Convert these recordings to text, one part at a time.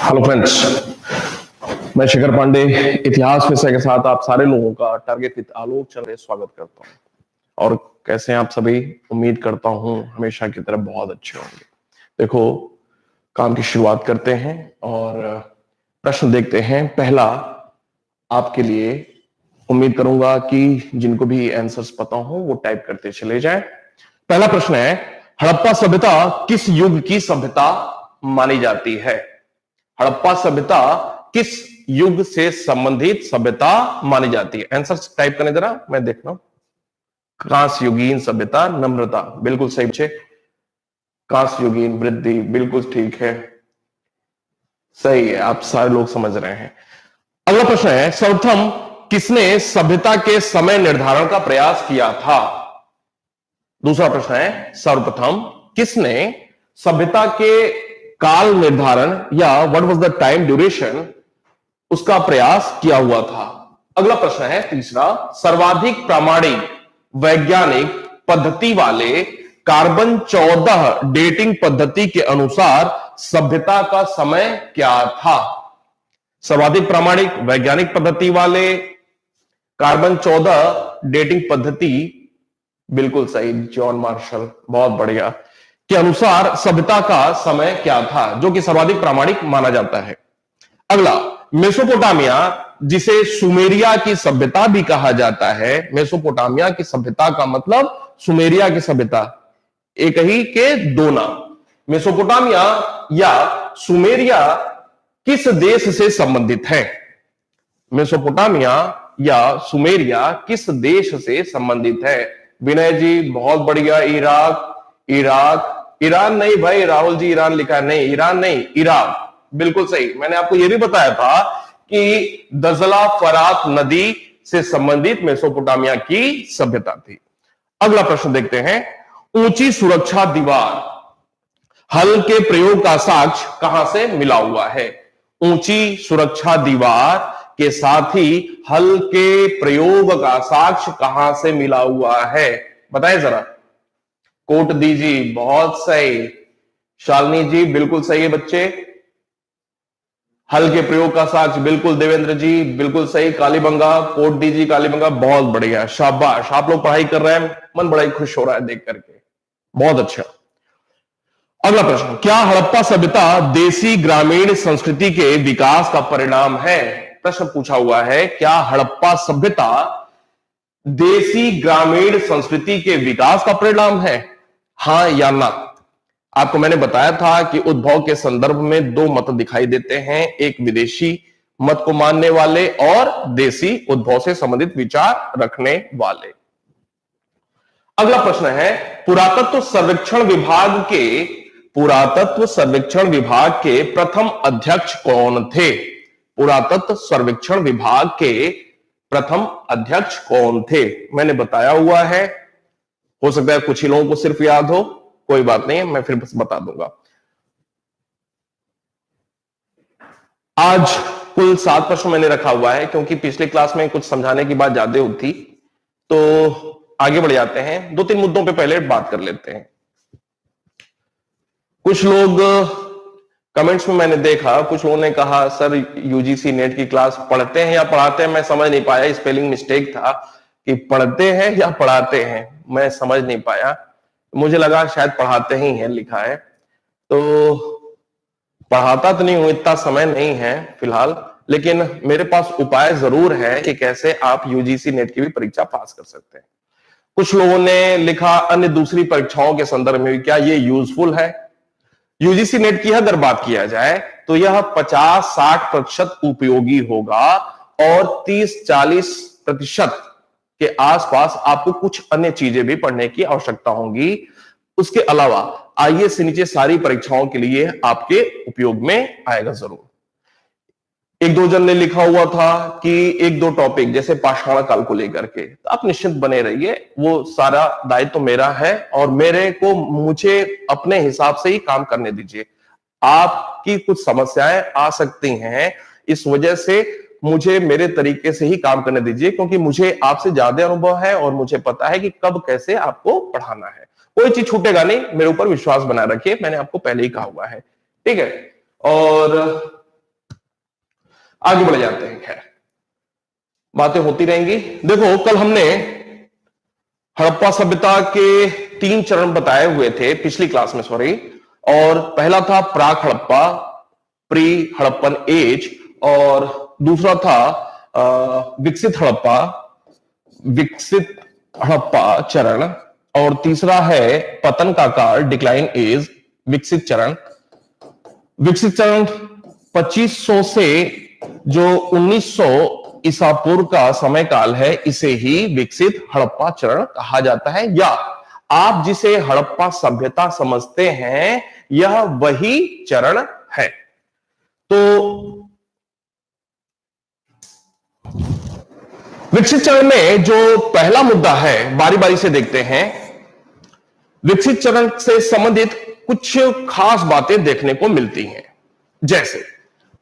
Hello friends, मैं शेखर पांडे इतिहास विषय के साथ आप सारे लोगों का टारगेट विद आलोक चंद्र स्वागत करता हूं। और कैसे हैं आप सभी? उम्मीद करता हूं हमेशा की तरह बहुत अच्छे होंगे। देखो, काम की शुरुआत करते हैं और प्रश्न देखते हैं। पहला आपके लिए, उम्मीद करूंगा कि जिनको भी आंसर्स पता हो वो टाइप करते चले जाएं। पहला प्रश्न है, हड़प्पा सभ्यता किस युग की सभ्यता मानी जाती है? हड़प्पा सभ्यता किस युग से संबंधित सभ्यता मानी जाती है? आंसर टाइप करने जरा, मैं देख रहा हूं। कांस्य युगीन सभ्यता, नम्रता, बिल्कुल सही बच्चे। कांस्य युगीन वृद्धि, बिल्कुल ठीक है, सही है, आप सारे लोग समझ रहे हैं। अगला प्रश्न है, सर्वप्रथम किसने सभ्यता के समय निर्धारण का प्रयास किया था? दूसरा प्रश्न है, सर्वप्रथम किसने सभ्यता के काल निर्धारण या what was the time duration उसका प्रयास किया हुआ था? अगला प्रश्न है तीसरा, सर्वाधिक प्रामाणिक वैज्ञानिक पद्धति वाले कार्बन 14 डेटिंग पद्धति के अनुसार सभ्यता का समय क्या था? सर्वाधिक प्रामाणिक वैज्ञानिक पद्धति वाले कार्बन 14 डेटिंग पद्धति, बिल्कुल सही, जॉन मार्शल, बहुत बढ़िया, के अनुसार सभ्यता का समय क्या था, जो कि सर्वाधिक प्रामाणिक माना जाता है। अगला, मेसोपोटामिया जिसे सुमेरिया की सभ्यता भी कहा जाता है, मेसोपोटामिया की सभ्यता का मतलब सुमेरिया की सभ्यता, एक ही के दो नाम। मेसोपोटामिया या सुमेरिया किस देश से संबंधित है? मेसोपोटामिया या सुमेरिया किस देश से संबंधित है? विनय जी बहुत बढ़िया, इराक, ईरान नहीं भाई, राहुल जी ईरान लिखा है, नहीं ईरान नहीं, इराक, बिल्कुल सही। मैंने आपको यह भी बताया था कि दजला फरात नदी से संबंधित मेसोपोटामिया की सभ्यता थी। अगला प्रश्न देखते हैं, ऊंची सुरक्षा दीवार हल के प्रयोग का साक्ष्य कहां से मिला हुआ है? ऊंची सुरक्षा दीवार के साथ ही हल के प्रयोग का साक्ष्य कहां से मिला हुआ है? बताएं जरा, कोट दीजिए, बहुत सही। शालिनी जी बिल्कुल सही है बच्चे, हल के प्रयोग का साक्ष्य, बिल्कुल देवेंद्र जी बिल्कुल सही। कालीबंगा, कोट दीजिए कालीबंगा, बहुत बढ़िया, शाबाश, आप लोग पढ़ाई कर रहे हैं, मन बड़ा ही खुश हो रहा है देख करके, बहुत अच्छा। अगला प्रश्न, क्या हड़प्पा सभ्यता देसी ग्रामीण संस्कृति के विकास का परिणाम है? प्रश्न पूछा हुआ है, क्या हड़प्पा सभ्यता देसी ग्रामीण संस्कृति के विकास का परिणाम है, हां या ना? आपको मैंने बताया था कि उद्भव के संदर्भ में दो मत दिखाई देते हैं, एक विदेशी मत को मानने वाले और देसी उद्भव से संबंधित विचार रखने वाले। अगला प्रश्न है, पुरातत्व सर्वेक्षण विभाग के प्रथम अध्यक्ष कौन थे? पुरातत्व सर्वेक्षण विभाग के प्रथम अध्यक्ष कौन थे? मैंने बताया हुआ है, हो सकता है कुछ ही लोगों को सिर्फ याद हो, कोई बात नहीं है, मैं फिर बस बता दूंगा। आज कुल 7 प्रश्न मैंने रखा हुआ है, क्योंकि पिछली क्लास में कुछ समझाने की बात ज्यादा होती, तो आगे बढ़ जाते हैं। 2-3 मुद्दों पे पहले बात कर लेते हैं। कुछ लोग कमेंट्स में मैंने देखा, कुछ लोगों ने कहा सर यूजीसी नेट की क्लास पढ़ते हैं या पढ़ाते हैं, मैं समझ नहीं पाया, स्पेलिंग मिस्टेक था कि पढ़ते हैं या पढ़ाते हैं, मैं समझ नहीं पाया, मुझे लगा शायद पढ़ाते ही है लिखा है, तो पढ़ाता तो नहीं हूं, इतना समय नहीं है फिलहाल, लेकिन मेरे पास उपाय जरूर है कि कैसे आप यूजीसी नेट की भी परीक्षा पास कर सकते हैं। कुछ लोगों ने लिखा अन्य दूसरी परीक्षाओं के संदर्भ में क्या ये यूजफुल है? यूजीसी नेट की अगर बात किया जाए तो यह 50-60% उपयोगी होगा और 30-40% के आसपास आपको कुछ अन्य चीजें भी पढ़ने की आवश्यकता होगी। उसके अलावा आइए से नीचे सारी परीक्षाओं के लिए आपके उपयोग में आएगा जरूर। एक दो जन ने लिखा हुआ था कि एक दो टॉपिक जैसे पाषाण काल को लेकर के, तो आप निश्चित बने रहिए, वो सारा दायित्व तो मेरा है और मुझे अपने हिसाब से ही काम करने दीजिए। आपकी कुछ समस्याएं आ सकती हैं, इस वजह से मुझे मेरे तरीके से ही काम करने दीजिए, क्योंकि मुझे आपसे ज्यादा अनुभव है और मुझे पता है कि कब कैसे आपको पढ़ाना है। कोई चीज छूटेगा नहीं, मेरे ऊपर विश्वास बना रखिए, मैंने आपको पहले ही कहा हुआ है, ठीक है। और आगे बढ़ जाते हैं। खैर, बातें होती रहेंगी। देखो, कल हमने हड़प्पा सभ्यता के 3 चरण बताए हुए थे पिछली क्लास में, सॉरी। और पहला था प्राक हड़प्पा, प्री हड़प्पन एज, और दूसरा था विकसित हड़प्पा, विकसित हड़प्पा चरण, और तीसरा है पतन का काल, डिक्लाइन एज, विकसित चरण। विकसित चरण 2500 से जो 1900 ईसा पूर्व का समय काल है, इसे ही विकसित हड़प्पा चरण कहा जाता है, या आप जिसे हड़प्पा सभ्यता समझते हैं यह वही चरण है। तो विकसित चरण में जो पहला मुद्दा है, बारी बारी से देखते हैं। विकसित चरण से संबंधित कुछ खास बातें देखने को मिलती हैं। जैसे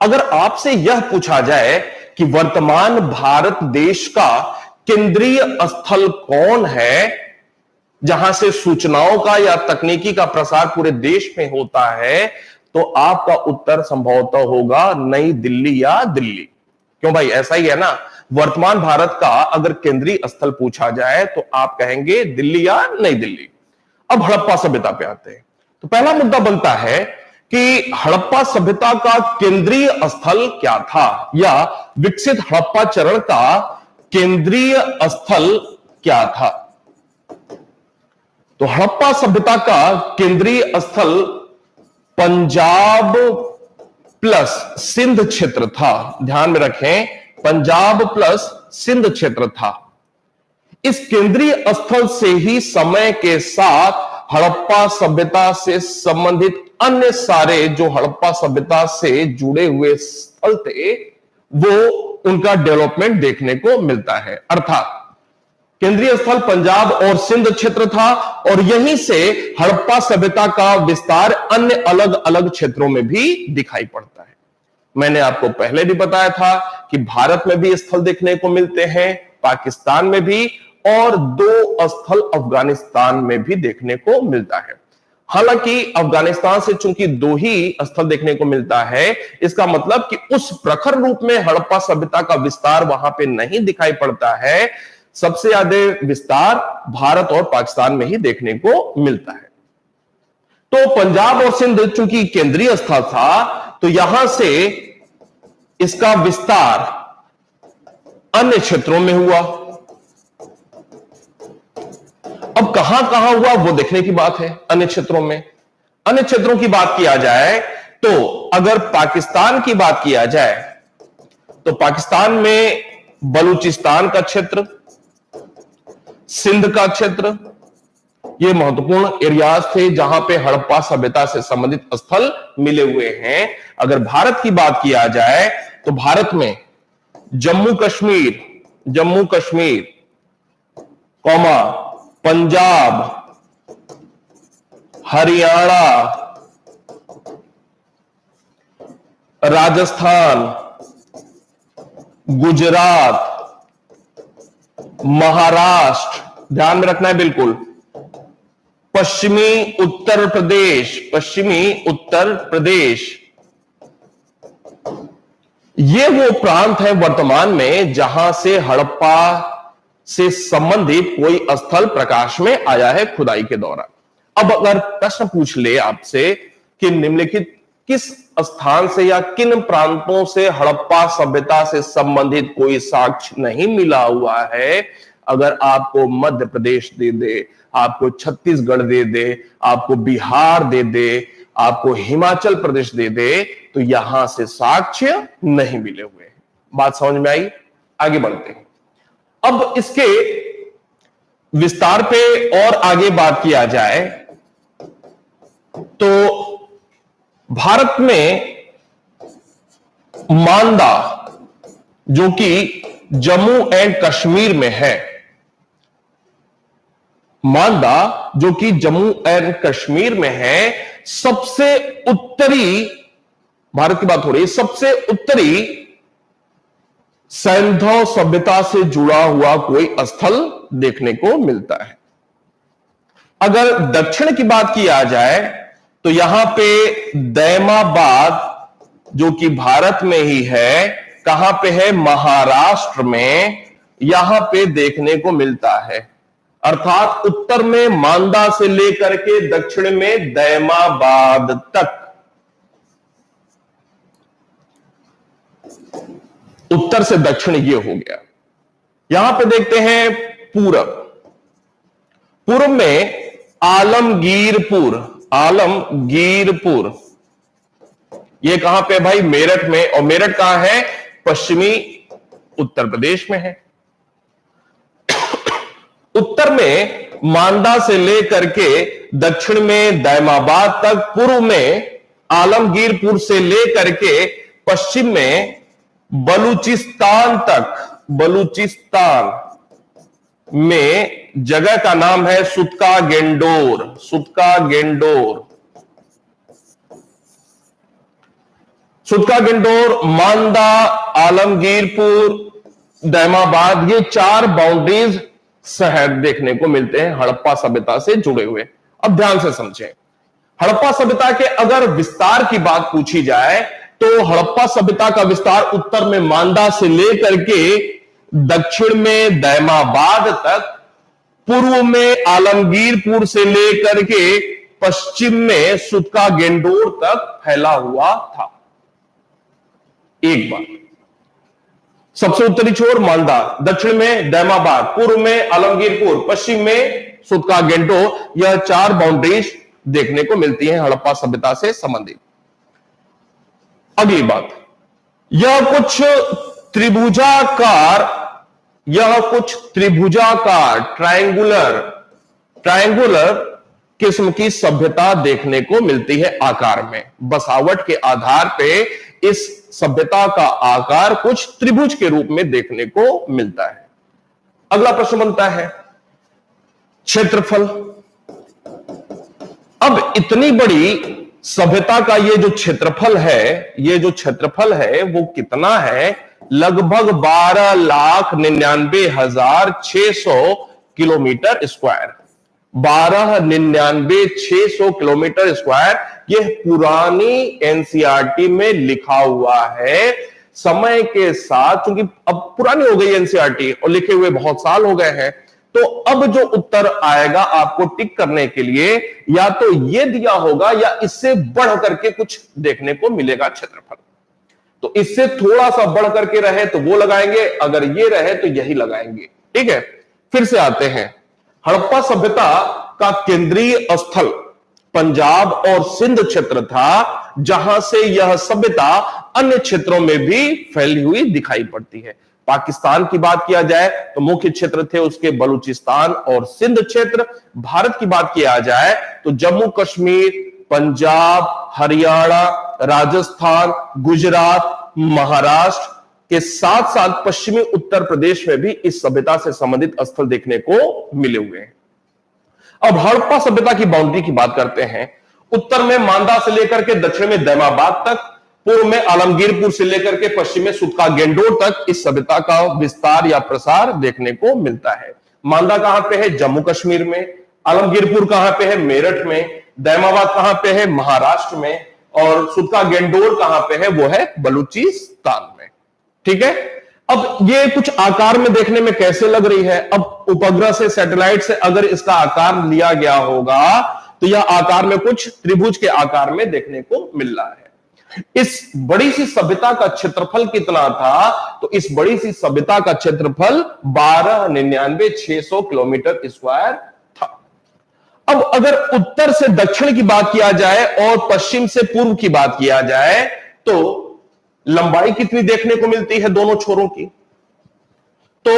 अगर आपसे यह पूछा जाए कि वर्तमान भारत देश का केंद्रीय स्थल कौन है, जहां से सूचनाओं का या तकनीकी का प्रसार पूरे देश में होता है, तो आपका उत्तर संभवतः होगा नई दिल्ली या दिल्ली। क्यों भाई, ऐसा ही है ना। वर्तमान भारत का अगर केंद्रीय स्थल पूछा जाए तो आप कहेंगे दिल्ली या नई दिल्ली। अब हड़प्पा सभ्यता पे आते हैं। तो पहला मुद्दा बनता है कि हड़प्पा सभ्यता का केंद्रीय स्थल क्या था, या विकसित हड़प्पा चरण का केंद्रीय स्थल क्या था। तो हड़प्पा सभ्यता का केंद्रीय स्थल पंजाब प्लस सिंध क्षेत्र था। ध्यान में रखें, पंजाब प्लस सिंध क्षेत्र था। इस केंद्रीय स्थल से ही समय के साथ हड़प्पा सभ्यता से संबंधित अन्य सारे जो हड़प्पा सभ्यता से जुड़े हुए स्थल थे, वो उनका डेवलपमेंट देखने को मिलता है। अर्थात केंद्रीय स्थल पंजाब और सिंध क्षेत्र था, और यहीं से हड़प्पा सभ्यता का विस्तार अन्य अलग अलग क्षेत्रों में भी दिखाई पड़ता है। मैंने आपको पहले भी बताया था कि भारत में भी स्थल देखने को मिलते हैं, पाकिस्तान में भी, और 2 स्थल अफगानिस्तान में भी देखने को मिलता है। हालांकि अफगानिस्तान से चूंकि 2 ही स्थल देखने को मिलता है, इसका मतलब कि उस प्रखर रूप में हड़प्पा सभ्यता का विस्तार वहां पे नहीं दिखाई पड़ता है। सबसे ज्यादा विस्तार भारत और पाकिस्तान में ही देखने को मिलता है। तो पंजाब और सिंध चूंकि केंद्रीय स्थल था, तो यहां से इसका विस्तार अन्य क्षेत्रों में हुआ। अब कहां कहां हुआ वो देखने की बात है। अन्य क्षेत्रों में, अन्य क्षेत्रों की बात किया जाए तो अगर पाकिस्तान की बात किया जाए तो पाकिस्तान में बलूचिस्तान का क्षेत्र, सिंध का क्षेत्र, ये महत्वपूर्ण एरियाज थे जहां पे हड़प्पा सभ्यता से संबंधित स्थल मिले हुए हैं। अगर भारत की बात किया जाए तो भारत में जम्मू कश्मीर, कौमा, पंजाब, हरियाणा, राजस्थान, गुजरात, महाराष्ट्र, ध्यान में रखना है बिल्कुल, पश्चिमी उत्तर प्रदेश, ये वो प्रांत है वर्तमान में जहां से हड़प्पा से संबंधित कोई स्थल प्रकाश में आया है खुदाई के दौरान। अब अगर प्रश्न पूछ ले आपसे कि निम्नलिखित किस स्थान से या किन प्रांतों से हड़प्पा सभ्यता से संबंधित कोई साक्ष्य नहीं मिला हुआ है, अगर आपको मध्य प्रदेश दे दे, आपको छत्तीसगढ़ दे दे, आपको बिहार दे दे, आपको हिमाचल प्रदेश दे दे, तो यहां से साक्ष्य नहीं मिले हुए हैं। बात समझ में आई? आगे बढ़ते हैं। अब इसके विस्तार पे और आगे बात किया जाए तो भारत में मांदा, जो कि जम्मू एंड कश्मीर में है, मांदा जो कि जम्मू एंड कश्मीर में है, सबसे उत्तरी, भारत की बात हो रही है, सबसे उत्तरी सैंधव सभ्यता से जुड़ा हुआ कोई स्थल देखने को मिलता है। अगर दक्षिण की बात किया जाए तो यहां पे दैमाबाद, जो कि भारत में ही है, कहां पे है? महाराष्ट्र में यहां पे देखने को मिलता है। अर्थात उत्तर में मांदा से लेकर के दक्षिण में दैमाबाद तक, उत्तर से दक्षिण ये हो गया। यहां पे देखते हैं पूरब। पूर्व में आलमगीरपुर, आलमगीरपुर ये कहां पे भाई? मेरठ में। और मेरठ कहां है? पश्चिमी उत्तर प्रदेश में है। उत्तर में मांदा से लेकर के दक्षिण में दैमाबाद तक, पूर्व में आलमगीरपुर से लेकर के पश्चिम में बलूचिस्तान तक, बलूचिस्तान में जगह का नाम है सुतका गेंडोर, सुतका गेंडोर। सुतका गेंडोर, मांदा, आलमगीरपुर, दैमाबाद, ये 4 बाउंड्रीज शहर देखने को मिलते हैं हड़प्पा सभ्यता से जुड़े हुए। अब ध्यान से समझें, हड़प्पा सभ्यता के अगर विस्तार की बात पूछी जाए तो हड़प्पा सभ्यता का विस्तार उत्तर में मांदा से लेकर के दक्षिण में दैमाबाद तक, पूर्व में आलमगीरपुर से लेकर के पश्चिम में सुतका गेंडोर तक फैला हुआ था। एक बात, सबसे उत्तरी छोर मालदा, दक्षिण में दैमाबाद, पूर्व में आलमगीरपुर, पश्चिम में सुतका गेंडोर, यह 4 बाउंड्रीज देखने को मिलती हैं हड़प्पा सभ्यता से संबंधित। अगली बात, यह कुछ त्रिभुजाकार ट्रायंगुलर किस्म की सभ्यता देखने को मिलती है आकार में। बसावट के आधार पे इस सभ्यता का आकार कुछ त्रिभुज के रूप में देखने को मिलता है। अगला प्रश्न बनता है क्षेत्रफल। अब इतनी बड़ी सभ्यता का ये जो क्षेत्रफल है, वो कितना है? लगभग 12,99,600 किलोमीटर स्क्वायर। 12,99,600 kilometre square. यह पुरानी एनसीईआरटी में लिखा हुआ है। समय के साथ, क्योंकि अब पुरानी हो गई एनसीईआरटी और लिखे हुए बहुत साल हो गए हैं, तो अब जो उत्तर आएगा आपको टिक करने के लिए, या तो यह दिया होगा या इससे बढ़ करके कुछ देखने को मिलेगा क्षेत्रफल। तो इससे थोड़ा सा बढ़ करके रहे तो वो लगाएंगे, अगर ये रहे तो यही लगाएंगे। ठीक है, फिर से आते हैं। हड़प्पा सभ्यता का केंद्रीय स्थल पंजाब और सिंध क्षेत्र था, जहां से यह सभ्यता अन्य क्षेत्रों में भी फैली हुई दिखाई पड़ती है। पाकिस्तान की बात किया जाए तो मुख्य क्षेत्र थे उसके बलूचिस्तान और सिंध क्षेत्र। भारत की बात किया जाए तो जम्मू कश्मीर, पंजाब, हरियाणा, राजस्थान, गुजरात, महाराष्ट्र के साथ साथ पश्चिमी उत्तर प्रदेश में भी इस सभ्यता से संबंधित स्थल देखने को मिले हुए हैं। अब हड़प्पा सभ्यता की बाउंड्री की बात करते हैं। उत्तर में मांदा से लेकर के दक्षिण में दैमाबाद तक, पूर्व में आलमगीरपुर से लेकर के पश्चिम में सुतका गेंडोर तक इस सभ्यता का विस्तार या प्रसार देखने को मिलता है। मांदा कहां पे है? जम्मू कश्मीर में। आलमगीरपुर कहां पे है? मेरठ में। दैमाबाद कहां पे है? महाराष्ट्र में। और सुतका गेंडोर कहां पे है? वो है बलूचिस्तान में। ठीक है, अब ये कुछ आकार में देखने में कैसे लग रही है? अब उपग्रह से, सैटेलाइट से अगर इसका आकार लिया गया होगा तो यह आकार में कुछ त्रिभुज के आकार में देखने को मिल रहा है। इस बड़ी सी सभ्यता का क्षेत्रफल कितना था? तो इस बड़ी सी सभ्यता का क्षेत्रफल 12,99,600 किलोमीटर स्क्वायर था। अब अगर उत्तर से दक्षिण की बात किया जाए और पश्चिम से पूर्व की बात किया जाए तो लंबाई कितनी देखने को मिलती है दोनों छोरों की? तो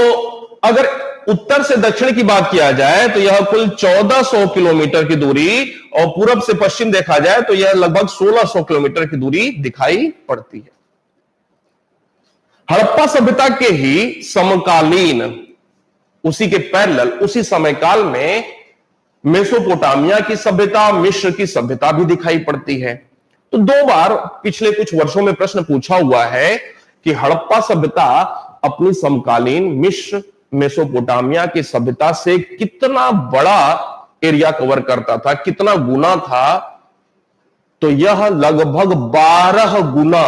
अगर उत्तर से दक्षिण की बात किया जाए तो यह कुल 1400 किलोमीटर की दूरी, और पूरब से पश्चिम देखा जाए तो यह लगभग 1600 किलोमीटर की दूरी दिखाई पड़ती है। हड़प्पा सभ्यता के ही समकालीन, उसी के पैरेलल, उसी समयकाल में मेसोपोटामिया की सभ्यता, मिस्र की सभ्यता भी दिखाई पड़ती है। तो 2 बार पिछले कुछ वर्षों में प्रश्न पूछा हुआ है कि हड़प्पा सभ्यता अपनी समकालीन मिस्र, मेसोपोटामिया की सभ्यता से कितना बड़ा एरिया कवर करता था, कितना गुना था? तो यह लगभग 12 गुना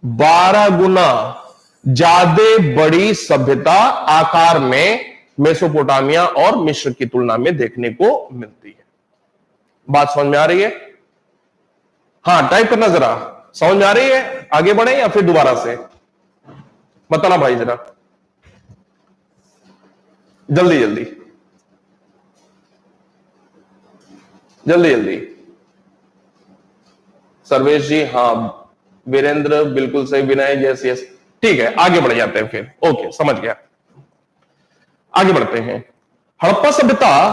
12 गुना ज्यादा बड़ी सभ्यता आकार में मेसोपोटामिया और मिस्र की तुलना में देखने को मिलती है। बात समझ में आ रही है? हाँ, टाइप करना जरा। समझ में आ रही है? आगे बढ़े या फिर दोबारा से बताना भाई जरा, जल्दी जल्दी जल्दी जल्दी। सर्वेश जी, हाँ। वीरेंद्र बिल्कुल सही। विनय, यस यस। ठीक है, आगे बढ़ जाते हैं फिर। ओके, समझ गया। आगे बढ़ते हैं। हड़प्पा सभ्यता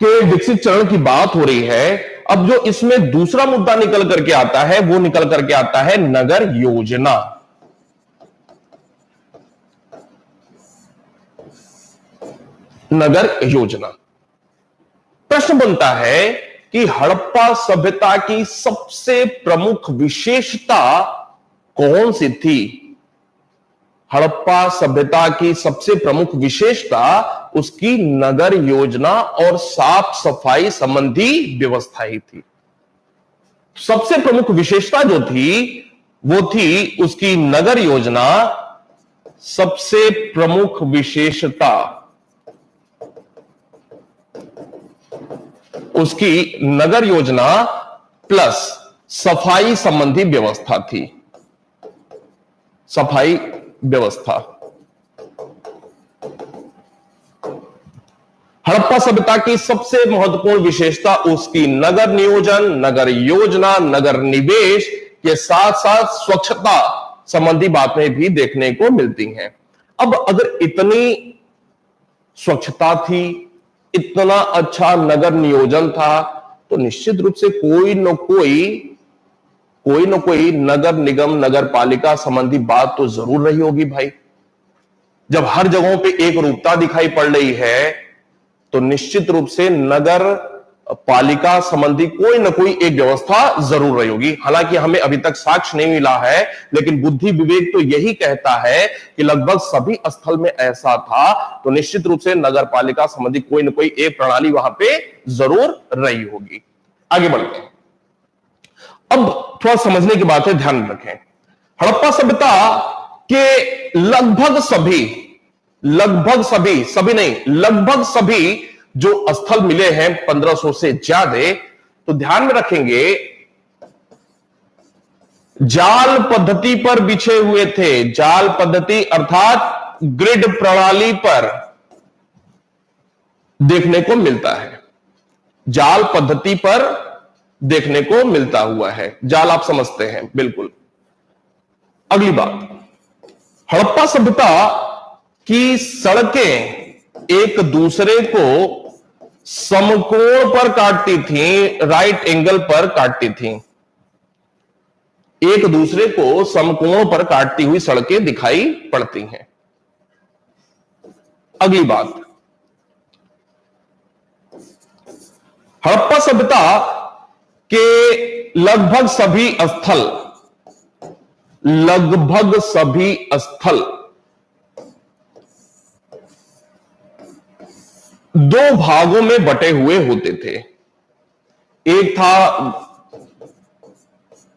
के विकसित चरण की बात हो रही है। अब जो इसमें दूसरा मुद्दा निकल करके आता है, वो निकल करके आता है नगर योजना। नगर योजना। प्रश्न बनता है कि हड़प्पा सभ्यता की सबसे प्रमुख विशेषता कौन सी थी? हड़प्पा सभ्यता की सबसे प्रमुख विशेषता उसकी नगर योजना और साफ सफाई संबंधी व्यवस्था ही थी। सबसे प्रमुख विशेषता जो थी वो थी उसकी नगर योजना। सबसे प्रमुख विशेषता उसकी नगर योजना प्लस सफाई संबंधी व्यवस्था थी। सफाई व्यवस्था। हड़प्पा सभ्यता की सबसे महत्वपूर्ण विशेषता उसकी नगर नियोजन, नगर योजना, नगर निवेश के साथ साथ स्वच्छता संबंधी बातें भी देखने को मिलती हैं। अब अगर इतनी स्वच्छता थी, इतना अच्छा नगर नियोजन था, तो निश्चित रूप से कोई न कोई नगर निगम, नगर पालिका संबंधी बात तो जरूर रही होगी भाई। जब हर जगहों पे एक रूपता दिखाई पड़ रही है, तो निश्चित रूप से नगर पालिका संबंधी कोई न कोई एक व्यवस्था जरूर रही होगी। हालांकि हमें अभी तक साक्ष्य नहीं मिला है, लेकिन बुद्धि विवेक तो यही कहता है कि लगभग सभी स्थल में ऐसा था। तो निश्चित रूप से नगर पालिका संबंधी कोई न कोई एक प्रणाली वहां पे जरूर रही होगी। आगे बढ़ते हैं। अब थोड़ा समझने की बात है, ध्यान रखें। हड़प्पा सभ्यता के लगभग सभी जो स्थल मिले हैं 1500 से ज्यादा, तो ध्यान में रखेंगे जाल पद्धति पर बिछे हुए थे। जाल पद्धति अर्थात ग्रिड प्रणाली पर देखने को मिलता है। जाल पद्धति पर देखने को मिलता हुआ है। जाल आप समझते हैं, बिल्कुल। अगली बात, हड़प्पा सभ्यता की सड़कें एक दूसरे को समकोण पर काटती थी, राइट एंगल पर काटती थी। एक दूसरे को समकोण पर काटती हुई सड़कें दिखाई पड़ती हैं। अगली बात, हड़प्पा सभ्यता के लगभग सभी स्थल दो भागों में बटे हुए होते थे। एक था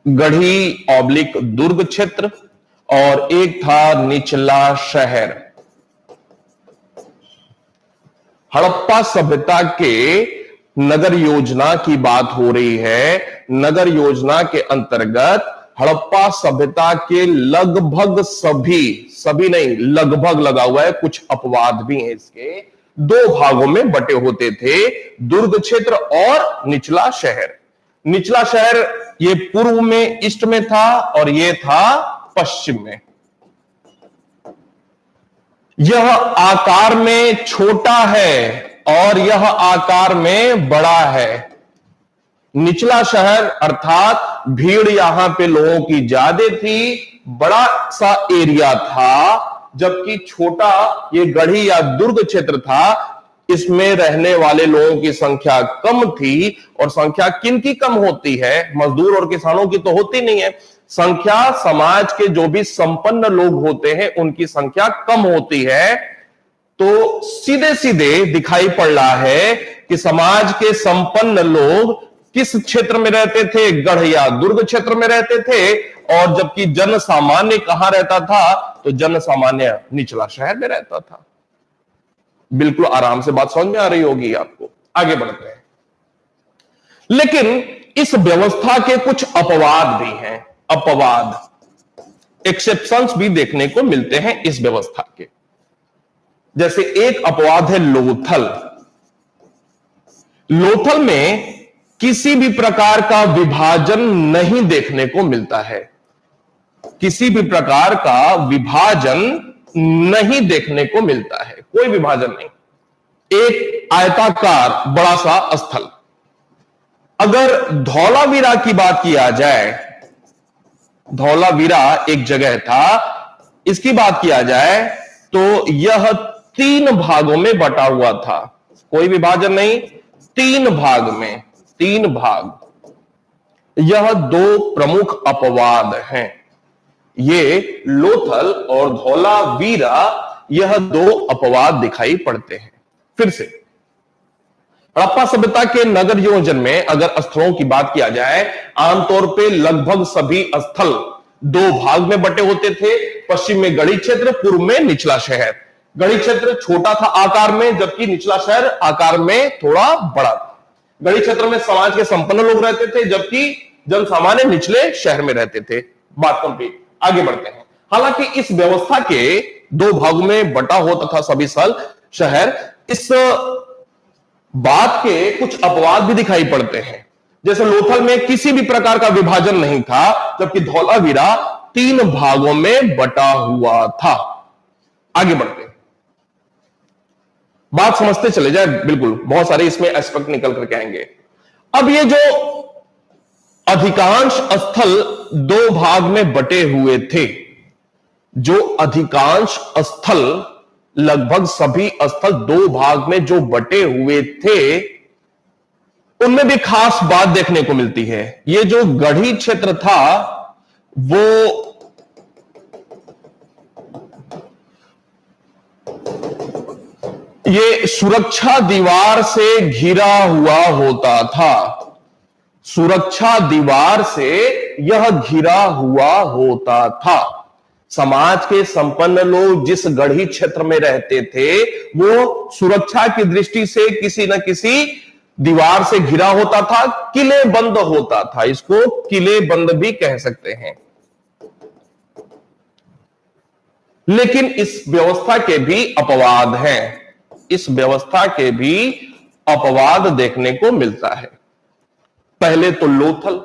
गढ़ी ऑब्लिक दुर्ग क्षेत्र और एक था निचला शहर। हड़प्पा सभ्यता के नगर योजना की बात हो रही है। नगर योजना के अंतर्गत हड़प्पा सभ्यता के लगभग सभी नहीं, लगभग लगा हुआ है, कुछ अपवाद भी हैं इसके, दो भागों में बटे होते थे, दुर्ग क्षेत्र और निचला शहर। निचला शहर ये पूर्व में ईस्ट में था और ये था पश्चिम में। यह आकार में छोटा है और यह आकार में बड़ा है। निचला शहर अर्थात भीड़ यहां पे लोगों की ज्यादा थी, बड़ा सा एरिया था, जबकि छोटा ये गढ़ी या दुर्ग क्षेत्र था, इसमें रहने वाले लोगों की संख्या कम थी। और संख्या किनकी कम होती है? मजदूर और किसानों की तो होती नहीं है। संख्या समाज के जो भी संपन्न लोग होते हैं उनकी संख्या कम होती है। तो सीधे सीधे दिखाई पड़ रहा है कि समाज के संपन्न लोग किस क्षेत्र में रहते थे? गढ़ या दुर्ग क्षेत्र में रहते थे। और जबकि जन सामान्य कहां रहता था? तो जन सामान्य निचला शहर में रहता था। बिल्कुल आराम से बात समझ में आ रही होगी आपको। आगे बढ़ते हैं। लेकिन इस व्यवस्था के कुछ अपवाद भी हैं। अपवाद, एक्सेप्शंस भी देखने को मिलते हैं इस व्यवस्था के। जैसे एक अपवाद है लोथल। लोथल में किसी भी प्रकार का विभाजन नहीं देखने को मिलता है। किसी भी प्रकार का विभाजन नहीं देखने को मिलता है, कोई विभाजन नहीं। एक आयताकार बड़ा सा स्थल। अगर धौलावीरा की बात किया जाए, धौलावीरा एक जगह था, इसकी बात किया जाए तो यह 3 भागों में बटा हुआ था। कोई विभाजन नहीं, 3 भाग में, 3 भाग। यह 2 प्रमुख अपवाद हैं। ये लोथल और धौलावीरा, यह 2 अपवाद दिखाई पड़ते हैं। फिर से हड़प्पा सभ्यता के नगर नियोजन में अगर स्थलों की बात किया जाए, आमतौर पे लगभग सभी स्थल 2 भाग में बटे होते थे। पश्चिम में गढ़ी क्षेत्र, पूर्व में निचला शहर। गढ़ी क्षेत्र छोटा था आकार में, जबकि निचला शहर आकार में थोड़ा बड़ा था। गढ़ी क्षेत्र में समाज के संपन्न लोग रहते थे, जबकि जन सामान्य निचले शहर में रहते थे। बात कंप्लीट। आगे बढ़ते हैं। हालांकि इस व्यवस्था के 2 भागों में बटा होता था सभी शहर, इस बात के कुछ अपवाद भी दिखाई पड़ते हैं। जैसे लोथल में किसी भी प्रकार का विभाजन नहीं था, जबकि धौलावीरा 3 भागों में बटा हुआ था। आगे बढ़ते हैं। बात समझते चले जाए, बिल्कुल बहुत सारे इसमें एस्पेक्ट निकल करके आएंगे। अब ये जो अधिकांश स्थल 2 भाग में बटे हुए थे, जो अधिकांश स्थल, लगभग सभी स्थल 2 भाग में जो बटे हुए थे, उनमें भी खास बात देखने को मिलती है। ये जो गढ़ी क्षेत्र था, वो ये सुरक्षा दीवार से घिरा हुआ होता था। सुरक्षा दीवार से यह घिरा हुआ होता था। समाज के संपन्न लोग जिस गढ़ी क्षेत्र में रहते थे, वो सुरक्षा की दृष्टि से किसी न किसी दीवार से घिरा होता था, किले बंद होता था। इसको किले बंद भी कह सकते हैं। लेकिन इस व्यवस्था के भी अपवाद हैं। इस व्यवस्था के भी अपवाद देखने को मिलता है। पहले तो लोथल।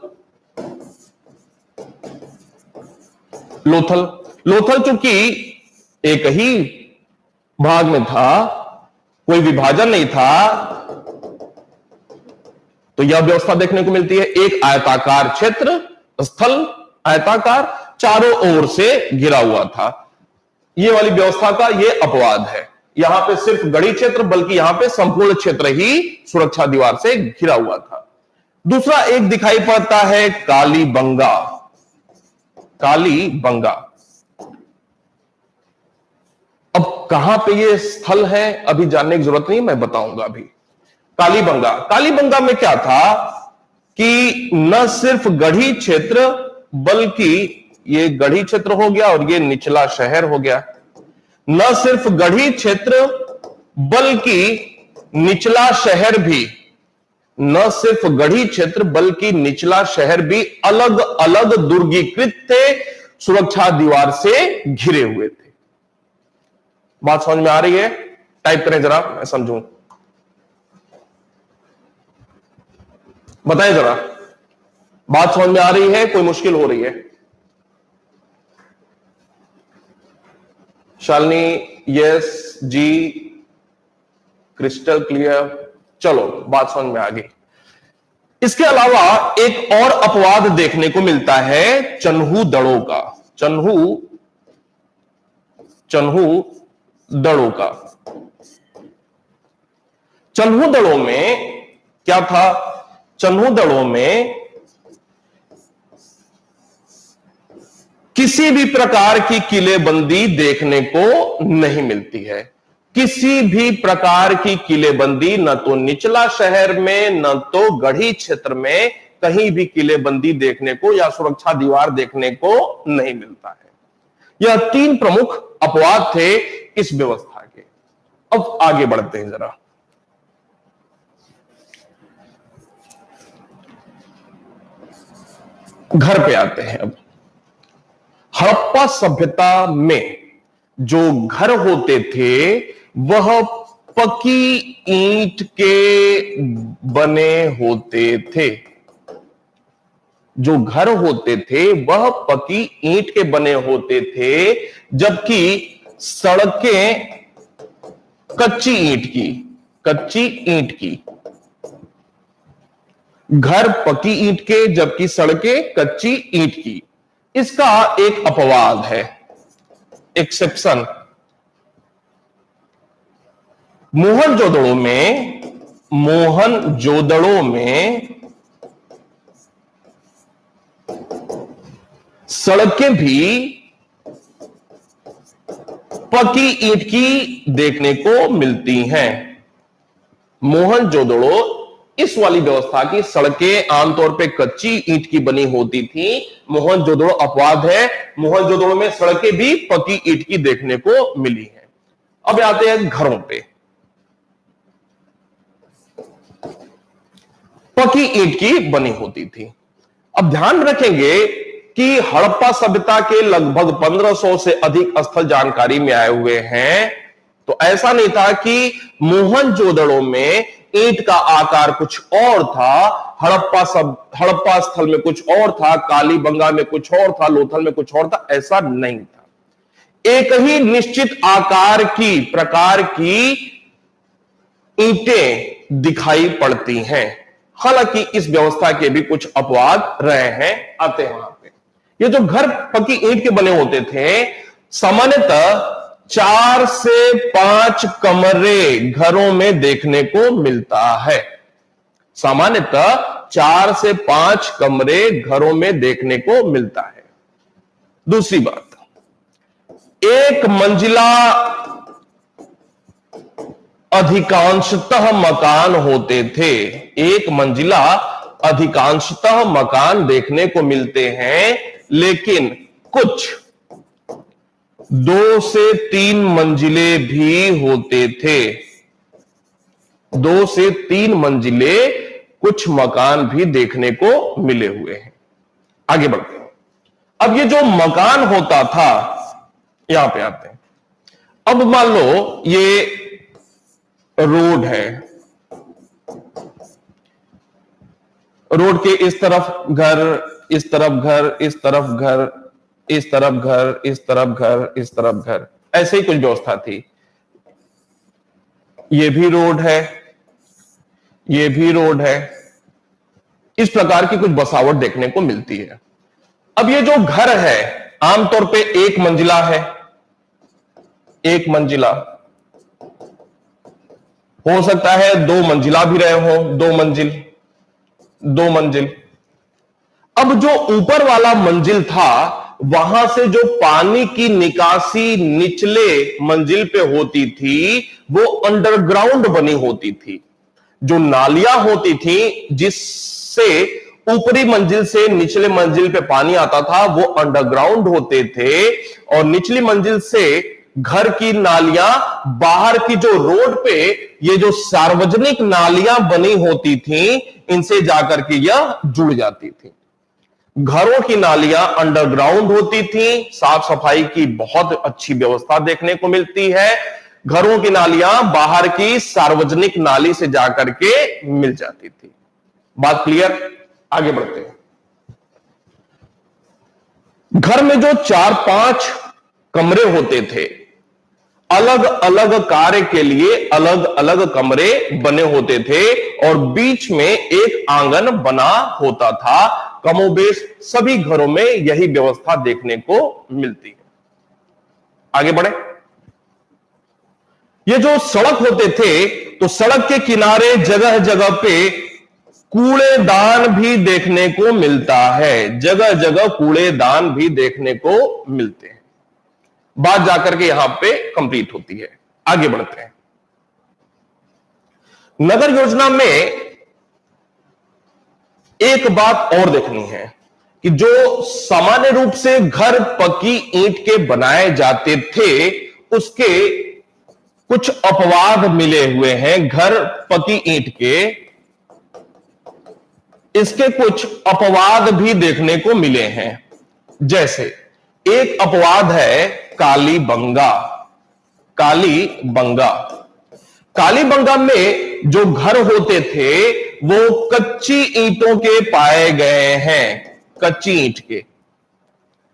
लोथल चूंकि एक ही भाग में था, कोई विभाजन नहीं था, तो यह व्यवस्था देखने को मिलती है। एक आयताकार क्षेत्र, स्थल आयताकार, चारों ओर से घिरा हुआ था। यह वाली व्यवस्था का यह अपवाद है। यहां पे सिर्फ गढ़ी क्षेत्र, बल्कि यहां पे संपूर्ण क्षेत्र ही सुरक्षा दीवार से घिरा हुआ था। दूसरा एक दिखाई पड़ता है कालीबंगा। कालीबंगा, अब कहां पे ये स्थल है अभी जानने की जरूरत नहीं, मैं बताऊंगा अभी। कालीबंगा में क्या था कि न सिर्फ गढ़ी क्षेत्र, बल्कि ये गढ़ी क्षेत्र हो गया और ये निचला शहर हो गया। न सिर्फ गढ़ी क्षेत्र, बल्कि निचला शहर भी, न सिर्फ गढ़ी क्षेत्र बल्कि निचला शहर भी अलग अलग दुर्गीकृत थे, सुरक्षा दीवार से घिरे हुए थे। बात समझ में आ रही है? टाइप करें जरा, मैं समझूं। बताएं जरा, बात समझ में आ रही है, कोई मुश्किल हो रही है? शालिनी, यस जी, क्रिस्टल क्लियर। चलो, बात समझ में आ गई। इसके अलावा एक और अपवाद देखने को मिलता है चन्हू दड़ों का। चन्हू दड़ों का। चन्हू दड़ों में क्या था? चन्हू दड़ों में किसी भी प्रकार की किलेबंदी देखने को नहीं मिलती है। किसी भी प्रकार की किलेबंदी न तो निचला शहर में न तो गढ़ी क्षेत्र में कहीं भी किलेबंदी देखने को या सुरक्षा दीवार देखने को नहीं मिलता है। यह तीन प्रमुख अपवाद थे इस व्यवस्था के। अब आगे बढ़ते हैं जरा। घर पे आते हैं। अब हड़प्पा सभ्यता में जो घर होते थे वह पकी ईंट के बने होते थे। जो घर होते थे वह पकी ईंट के बने होते थे, जबकि सड़कें कच्ची ईंट की। घर पकी ईंट के जबकि सड़कें कच्ची ईंट की। इसका एक अपवाद है, एक्सेप्शन। मोहनजोदड़ो में सड़कें भी पकी ईंट की देखने को मिलती हैं। मोहनजोदड़ो इस वाली व्यवस्था की सड़कें आमतौर पे कच्ची ईंट की बनी होती थी। मोहनजोदड़ो अपवाद है। मोहनजोदड़ो में सड़कें भी पकी ईंट की देखने को मिली हैं। अब आते हैं घरों पे। पकी ईंट की बनी होती थी। अब ध्यान रखेंगे कि हड़प्पा सभ्यता के लगभग 1500 से अधिक स्थल जानकारी में आए हुए हैं। तो ऐसा नहीं था कि मोहनजोदड़ो में ईंट का आकार कुछ और था, हड़प्पा स्थल में कुछ और था, कालीबंगा में कुछ और था, लोथल में कुछ और था। ऐसा नहीं था। एक ही निश्चित आकार की प्रकार की ईंटें दिखाई पड़ती हैं। हालांकि इस व्यवस्था के भी कुछ अपवाद रहे हैं। आते हैं वहां पे। ये जो घर पक्की ईंट के बने होते थे, सामान्यतः 4 से 5 कमरे घरों में देखने को मिलता है। सामान्यतः 4 से 5 कमरे घरों में देखने को मिलता है। दूसरी बात, एक मंजिला अधिकांशतः मकान होते थे। एक मंजिला अधिकांशतः मकान देखने को मिलते हैं, लेकिन कुछ 2 से 3 मंजिले भी होते थे। 2 से 3 मंजिले कुछ मकान भी देखने को मिले हुए हैं। आगे बढ़ते हैं। अब ये जो मकान होता था, यहां पे आते हैं। अब मान लो ये रोड है। रोड के इस तरफ घर, इस तरफ घर, इस तरफ घर, इस तरफ घर, इस तरफ घर, इस तरफ घर, ऐसे ही कुछ व्यवस्था थी। ये भी रोड है, ये भी रोड है। इस प्रकार की कुछ बसावट देखने को मिलती है। अब ये जो घर है आमतौर पे एक मंजिला है। एक मंजिला हो सकता है 2 मंजिला भी रहे हो, 2 मंजिल। अब जो ऊपर वाला मंजिल था, वहां से जो पानी की निकासी निचले मंजिल पे होती थी, वो अंडरग्राउंड बनी होती थी। जो नालियां होती थी जिससे ऊपरी मंजिल से निचले मंजिल पे पानी आता था, वो अंडरग्राउंड होते थे। और निचली मंजिल से घर की नालियां बाहर की जो रोड पे ये जो सार्वजनिक नालियां बनी होती थी, इनसे जाकर के यह जुड़ जाती थी। घरों की नालियां अंडरग्राउंड होती थी। साफ सफाई की बहुत अच्छी व्यवस्था देखने को मिलती है। घरों की नालियां बाहर की सार्वजनिक नाली से जाकर के मिल जाती थी। बात क्लियर? आगे बढ़ते हैं। घर में जो 4-5 कमरे होते थे, अलग अलग कार्य के लिए अलग अलग कमरे बने होते थे और बीच में एक आंगन बना होता था। कमोबेश सभी घरों में यही व्यवस्था देखने को मिलती है। आगे बढ़े। ये जो सड़क होते थे, तो सड़क के किनारे जगह जगह पे कूड़ेदान भी देखने को मिलता है। जगह जगह कूड़ेदान भी देखने को मिलते हैं। बात जाकर के यहां पे कंप्लीट होती है। आगे बढ़ते हैं। नगर योजना में एक बात और देखनी है कि जो सामान्य रूप से घर पक्की ईंट के बनाए जाते थे उसके कुछ अपवाद मिले हुए हैं। घर पक्की ईंट के इसके कुछ अपवाद भी देखने को मिले हैं। जैसे एक अपवाद है कालीबंगा। कालीबंगा कालीबंगा में जो घर होते थे वो कच्ची ईंटों के पाए गए हैं। कच्ची ईंट के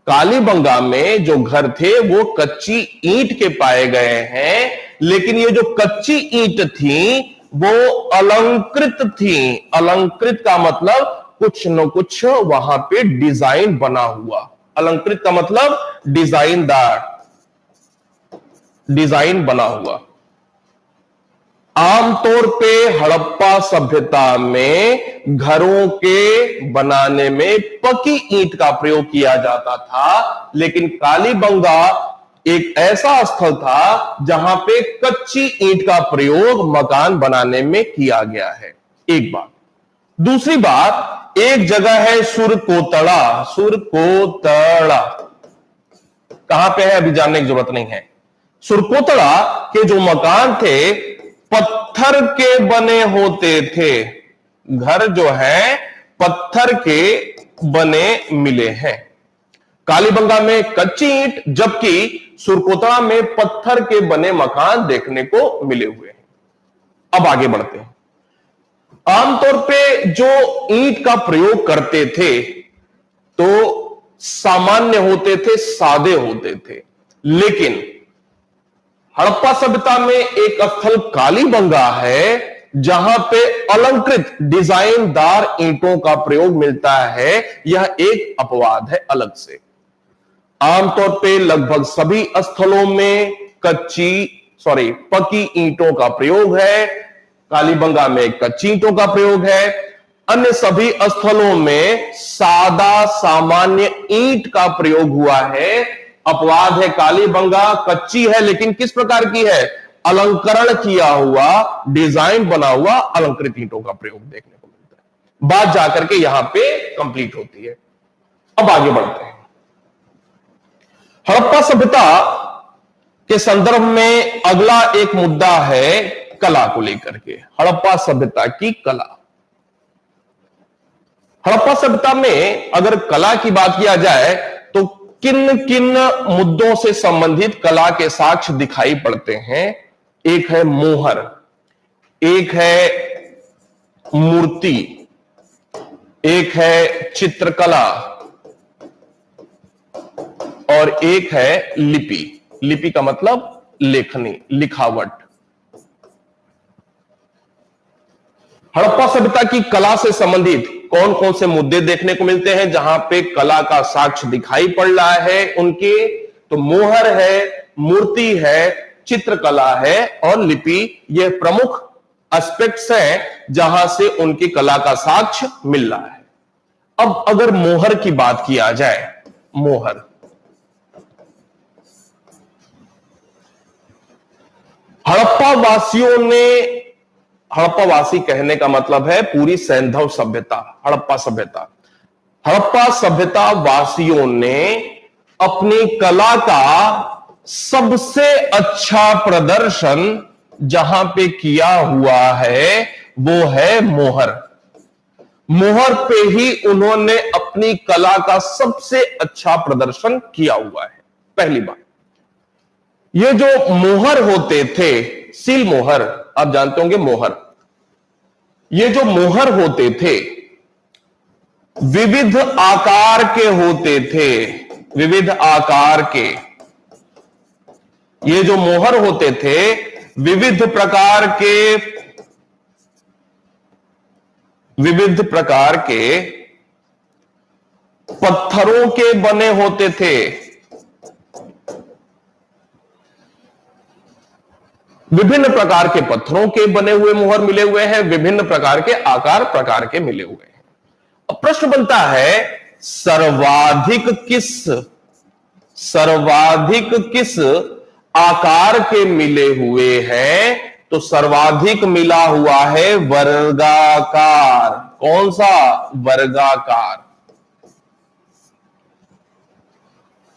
कालीबंगा में जो घर थे वो कच्ची ईंट के पाए गए हैं, लेकिन ये जो कच्ची ईंट थी वो अलंकृत थी। अलंकृत का मतलब कुछ न कुछ वहां पे डिजाइन बना हुआ। अलंकृत का मतलब डिजाइनदार, डिजाइन बना हुआ। आमतौर पे हड़प्पा सभ्यता में घरों के बनाने में पक्की ईंट का प्रयोग किया जाता था, लेकिन कालीबंगा एक ऐसा स्थल था जहां पे कच्ची ईंट का प्रयोग मकान बनाने में किया गया है। एक बात। दूसरी बात, एक जगह है सुरकोतड़ा। सुरकोतड़ा कहां पे है अभी जानने की जरूरत नहीं है। सुरकोतड़ा के जो मकान थे पत्थर के बने होते थे। घर जो है पत्थर के बने मिले हैं। कालीबंगा में कच्ची ईंट, जबकि सुरकोतड़ा में पत्थर के बने मकान देखने को मिले हुए हैं। अब आगे बढ़ते हैं। आमतौर पे जो ईंट का प्रयोग करते थे तो सामान्य होते थे, सादे होते थे, लेकिन हड़प्पा सभ्यता में एक स्थल कालीबंगा है जहां पे अलंकृत डिजाइनदार ईंटों का प्रयोग मिलता है। यह एक अपवाद है अलग से। आमतौर पे लगभग सभी स्थलों में पक्की ईंटों का प्रयोग है। कालीबंगा में कच्ची ईंटों का प्रयोग है। अन्य सभी स्थलों में सादा सामान्य ईंट का प्रयोग हुआ है। अपवाद है कालीबंगा, कच्ची है लेकिन किस प्रकार की है? अलंकरण किया हुआ, डिजाइन बना हुआ अलंकृत ईंटों का प्रयोग देखने को मिलता है। बात जाकर के यहां पे कंप्लीट होती है। अब आगे बढ़ते हैं। हड़प्पा सभ्यता के संदर्भ में अगला एक मुद्दा है कला को लेकर के। हड़प्पा सभ्यता की कला। हड़प्पा सभ्यता में अगर कला की बात किया जाए तो किन किन मुद्दों से संबंधित कला के साक्ष्य दिखाई पड़ते हैं? एक है मोहर, एक है मूर्ति, एक है चित्रकला और एक है लिपि। लिपि का मतलब लेखनी, लिखावट। हड़प्पा सभ्यता की कला से संबंधित कौन कौन से मुद्दे देखने को मिलते हैं जहां पे कला का साक्ष्य दिखाई पड़ रहा है उनके? तो मोहर है, मूर्ति है, चित्रकला है और लिपि। ये प्रमुख एस्पेक्ट्स हैं जहां से उनकी कला का साक्ष्य मिल रहा है। अब अगर मोहर की बात किया जाए, मोहर हड़प्पा वासियों ने, हड़प्पा वासी कहने का मतलब है पूरी सैंधव सभ्यता, हड़प्पा सभ्यता। हड़प्पा सभ्यता वासियों ने अपनी कला का सबसे अच्छा प्रदर्शन जहां पे किया हुआ है वो है मोहर। मोहर पे ही उन्होंने अपनी कला का सबसे अच्छा प्रदर्शन किया हुआ है। पहली बात, ये जो मोहर होते थे, सील मोहर, आप जानते होंगे मोहर। ये जो मोहर होते थे विविध आकार के होते थे, विविध आकार के। ये जो मोहर होते थे विविध प्रकार के पत्थरों के बने होते थे। विभिन्न प्रकार के पत्थरों के बने हुए मोहर मिले हुए हैं, विभिन्न प्रकार के आकार प्रकार के मिले हुए हैं। अब प्रश्न बनता है सर्वाधिक किस आकार के मिले हुए हैं तो सर्वाधिक मिला हुआ है वर्गाकार। कौन सा? वर्गाकार।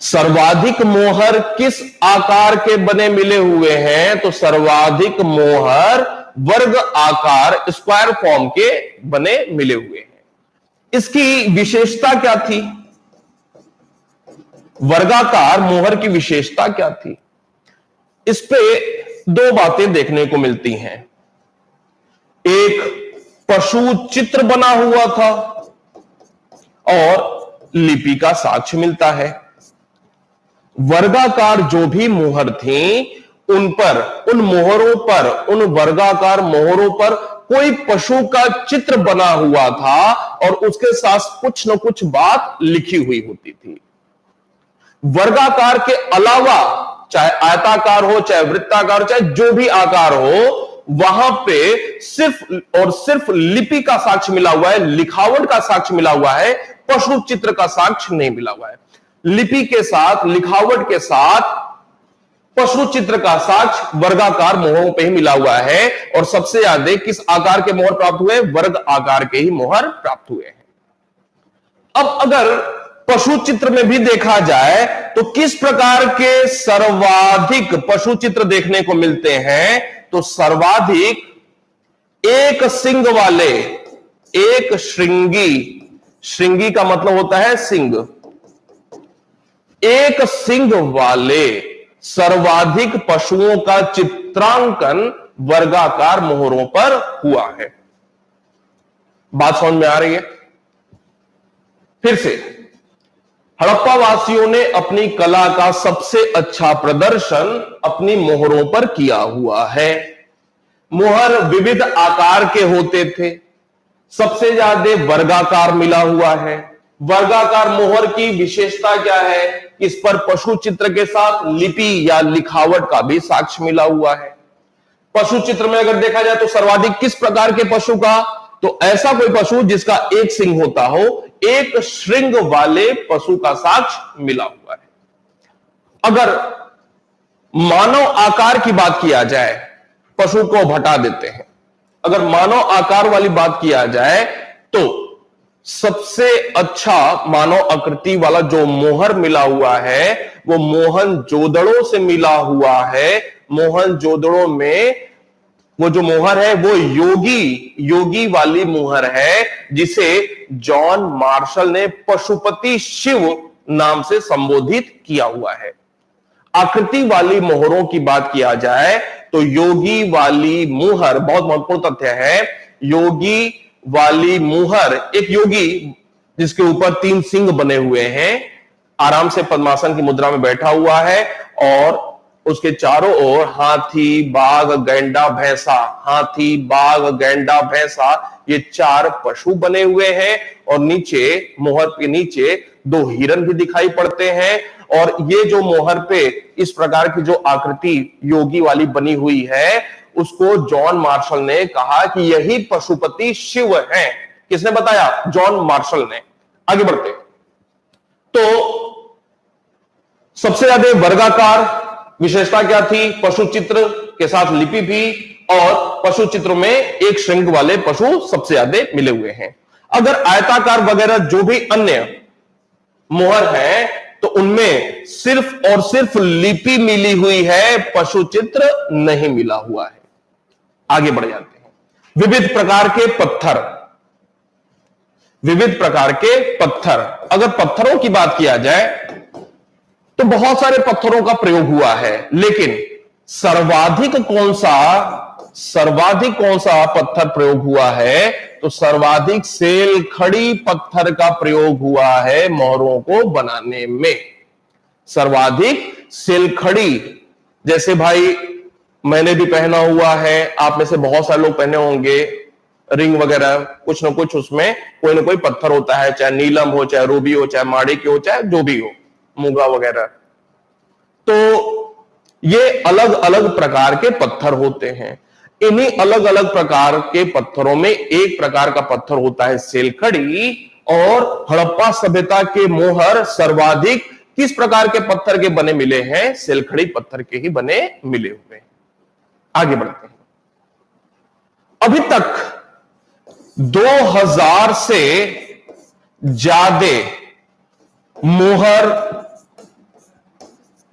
सर्वाधिक मोहर किस आकार के बने मिले हुए हैं? तो सर्वाधिक मोहर वर्ग आकार, स्क्वायर फॉर्म के बने मिले हुए हैं। इसकी विशेषता क्या थी? वर्गाकार मोहर की विशेषता क्या थी? इस पे दो बातें देखने को मिलती हैं। एक, पशु चित्र बना हुआ था और लिपि का साक्ष्य मिलता है। वर्गाकार जो भी मोहर थी उन पर, उन मोहरों पर, उन वर्गाकार मोहरों पर कोई पशु का चित्र बना हुआ था और उसके साथ कुछ न कुछ बात लिखी हुई होती थी। वर्गाकार के अलावा चाहे आयताकार हो, चाहे वृत्ताकार हो, चाहे जो भी आकार हो, वहां पे सिर्फ और सिर्फ लिपि का साक्ष्य मिला हुआ है, लिखावट का साक्ष्य मिला हुआ है, पशु चित्र का साक्ष्य नहीं मिला हुआ है। लिपि के साथ, लिखावट के साथ पशु चित्र का साक्ष्य वर्गाकार मोहरों पे ही मिला हुआ है। और सबसे ज्यादा किस आकार के मोहर प्राप्त हुए? वर्ग आकार के ही मोहर प्राप्त हुए हैं। अब अगर पशु चित्र में भी देखा जाए तो किस प्रकार के सर्वाधिक पशु चित्र देखने को मिलते हैं? तो सर्वाधिक एक सिंग वाले, एक श्रृंगी, श्रृंगी का मतलब होता है सिंग, एक सिंग वाले सर्वाधिक पशुओं का चित्रांकन वर्गाकार मोहरों पर हुआ है। बात समझ में आ रही है? फिर से, हड़प्पा वासियों ने अपनी कला का सबसे अच्छा प्रदर्शन अपनी मोहरों पर किया हुआ है। मोहर विविध आकार के होते थे, सबसे ज्यादा वर्गाकार मिला हुआ है। वर्गाकार मोहर की विशेषता क्या है? इस पर पशु चित्र के साथ लिपि या लिखावट का भी साक्ष्य मिला हुआ है। पशु चित्र में अगर देखा जाए तो सर्वाधिक किस प्रकार के पशु का? तो ऐसा कोई पशु जिसका एक सिंग होता हो, एक श्रृंग वाले पशु का साक्ष्य मिला हुआ है। अगर मानव आकार की बात किया जाए, पशु को हटा देते हैं, अगर मानव आकार वाली बात किया जाए तो सबसे अच्छा मानव आकृति वाला जो मोहर मिला हुआ है वो मोहनजोदड़ो से मिला हुआ है। मोहनजोदड़ो में वो जो मोहर है वो योगी वाली मोहर है, जिसे जॉन मार्शल ने पशुपति शिव नाम से संबोधित किया हुआ है। आकृति वाली मोहरों की बात किया जाए तो योगी वाली मोहर बहुत महत्वपूर्ण तथ्य है। योगी वाली मोहर, एक योगी जिसके ऊपर 3 सिंग बने हुए हैं, आराम से पद्मासन की मुद्रा में बैठा हुआ है और उसके चारों ओर हाथी, बाघ, गैंडा, भैंसा, हाथी, बाघ, गैंडा, भैंसा, ये 4 पशु बने हुए हैं और नीचे, मोहर के नीचे 2 हिरन भी दिखाई पड़ते हैं। और ये जो मोहर पे इस प्रकार की जो आकृति योगी वाली बनी हुई है, उसको जॉन मार्शल ने कहा कि यही पशुपति शिव हैं। किसने बताया? जॉन मार्शल ने। आगे बढ़ते तो सबसे ज्यादा वर्गाकार विशेषता क्या थी? पशु चित्र के साथ लिपि भी, और पशु चित्र में एक श्रृंग वाले पशु सबसे ज्यादा मिले हुए हैं। अगर आयताकार वगैरह जो भी अन्य मोहर है तो उनमें सिर्फ और सिर्फ लिपि मिली हुई है, पशु चित्र नहीं मिला हुआ है। आगे बढ़ जाते हैं। विविध प्रकार के पत्थर, विविध प्रकार के पत्थर। अगर पत्थरों की बात किया जाए तो बहुत सारे पत्थरों का प्रयोग हुआ है, लेकिन सर्वाधिक कौन सा पत्थर प्रयोग हुआ है? तो सर्वाधिक सेलखड़ी पत्थर का प्रयोग हुआ है मोहरों को बनाने में। सर्वाधिक सेलखड़ी, जैसे भाई मैंने भी पहना हुआ है, आप में से बहुत सारे लोग पहने होंगे, रिंग वगैरह, कुछ ना कुछ उसमें कोई ना कोई पत्थर होता है, चाहे नीलम हो, चाहे रूबी हो, चाहे माणिक्य हो, चाहे जो भी हो, मूंगा वगैरह। तो ये अलग अलग प्रकार के पत्थर होते हैं। इन्हीं अलग अलग प्रकार के पत्थरों में एक प्रकार का पत्थर होता है सेलखड़ी, और हड़प्पा सभ्यता के मोहर सर्वाधिक किस प्रकार के पत्थर के बने मिले हैं? सेलखड़ी पत्थर के ही बने मिले हुए। आगे बढ़ते हैं। अभी तक 2000 से ज्यादा मोहर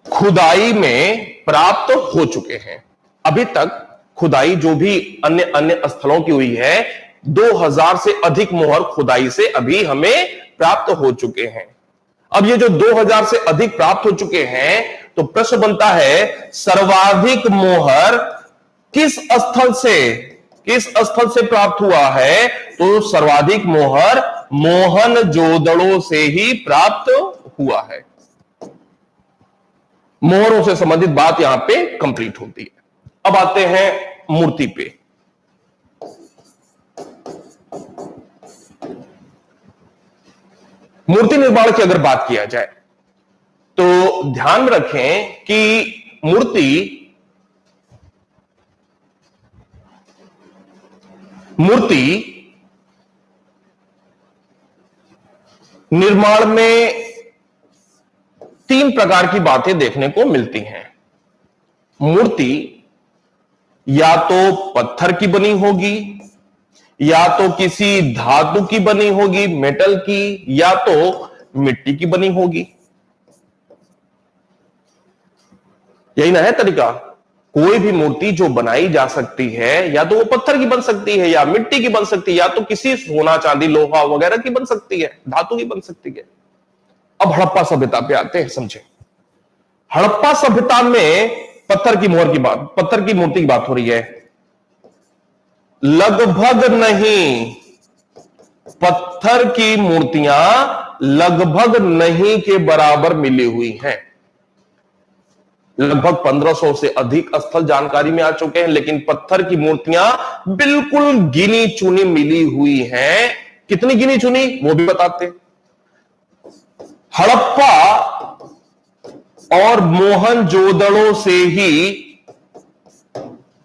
खुदाई में प्राप्त हो चुके हैं। अभी तक खुदाई जो भी अन्य अन्य स्थलों की हुई है, 2000 से अधिक मोहर खुदाई से अभी हमें प्राप्त हो चुके हैं। अब ये जो 2000 से अधिक प्राप्त हो चुके हैं, तो प्रश्न बनता है सर्वाधिक मोहर किस स्थल से प्राप्त हुआ है? तो सर्वाधिक मोहर मोहनजोदड़ो से ही प्राप्त हुआ है। मोहरों से संबंधित बात यहां पे कंप्लीट होती है। अब आते हैं मूर्ति पे। मूर्ति निर्माण की अगर बात किया जाए तो ध्यान में रखें कि मूर्ति निर्माण में 3 प्रकार की बातें देखने को मिलती हैं। मूर्ति या तो पत्थर की बनी होगी, या तो किसी धातु की बनी होगी, मेटल की, या तो मिट्टी की बनी होगी। यही ना है तरीका। कोई भी मूर्ति जो बनाई जा सकती है, या तो वो पत्थर की बन सकती है, या मिट्टी की बन सकती है, या तो किसी सोना चांदी लोहा वगैरह की बन सकती है, धातु की बन सकती है। अब हड़प्पा सभ्यता पे आते हैं, समझे। हड़प्पा सभ्यता में पत्थर की मूर्ति की बात हो रही है। लगभग नहीं, पत्थर की मूर्तियां लगभग नहीं के बराबर मिली हुई हैं। लगभग 1500 से अधिक स्थल जानकारी में आ चुके हैं, लेकिन पत्थर की मूर्तियां बिल्कुल गिनी चुनी मिली हुई हैं। कितनी गिनी चुनी वो भी बताते। हड़प्पा और मोहनजोदड़ो से ही